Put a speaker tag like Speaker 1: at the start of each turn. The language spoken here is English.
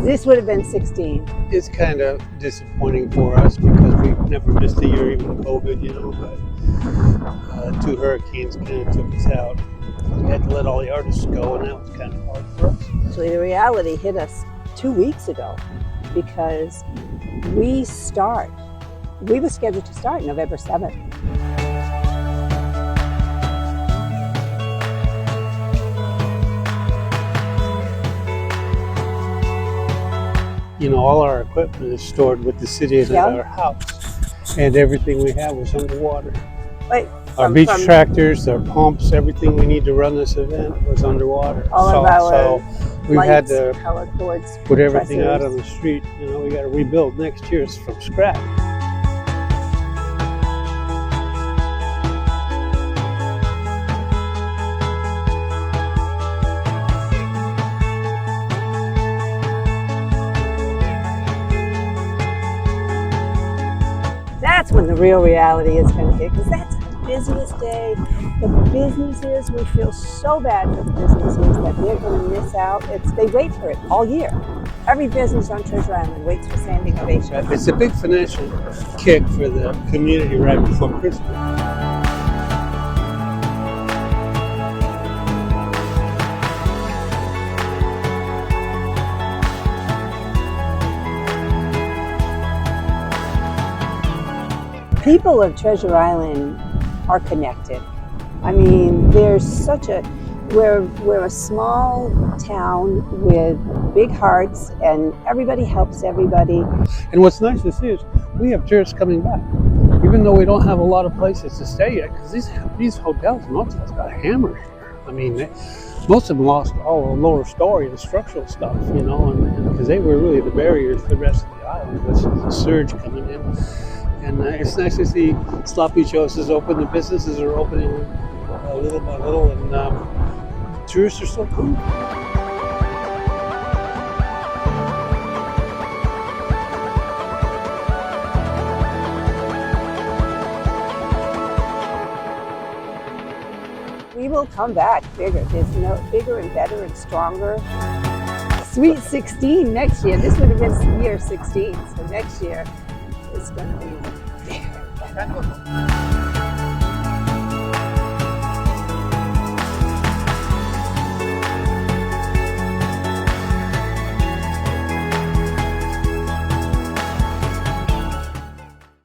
Speaker 1: This would have been 16.
Speaker 2: It's kind of disappointing for us because we've never missed a year, even COVID, but 2 hurricanes kind of took us out. We had to let all the artists go, and that was kind of hard for us.
Speaker 1: Actually, the reality hit us 2 weeks ago because we were scheduled to start November 7th.
Speaker 2: All our equipment is stored with the city at our house, and everything we have was underwater. Our beach tractors, our pumps, everything we need to run this event was underwater.
Speaker 1: All of our
Speaker 2: so we've had to
Speaker 1: power cords,
Speaker 2: put everything out on the street. We got to rebuild next year from scratch.
Speaker 1: That's when the real reality is going to hit, because that's the busiest day. The businesses, we feel so bad for the businesses that they're going to miss out. They wait for it all year. Every business on Treasure Island waits for Sanding Ovations.
Speaker 2: It's a big financial kick for the community right before Christmas.
Speaker 1: People of Treasure Island are connected. I mean, we're a small town with big hearts, and everybody helps everybody.
Speaker 2: And what's nice to see is we have tourists coming back, even though we don't have a lot of places to stay yet, because these hotels, most of us got hammered here. I mean, most of them lost all the lower story and structural stuff, and because they were really the barriers to the rest of the island with the surge coming in. And it's nice to see Sloppy Joe's is open. The businesses are opening little by little, and tourists are still coming.
Speaker 1: We will come back bigger. There's bigger and better and stronger. Sweet 16 next year. This would have been year 16, so next year it's going to be bigger.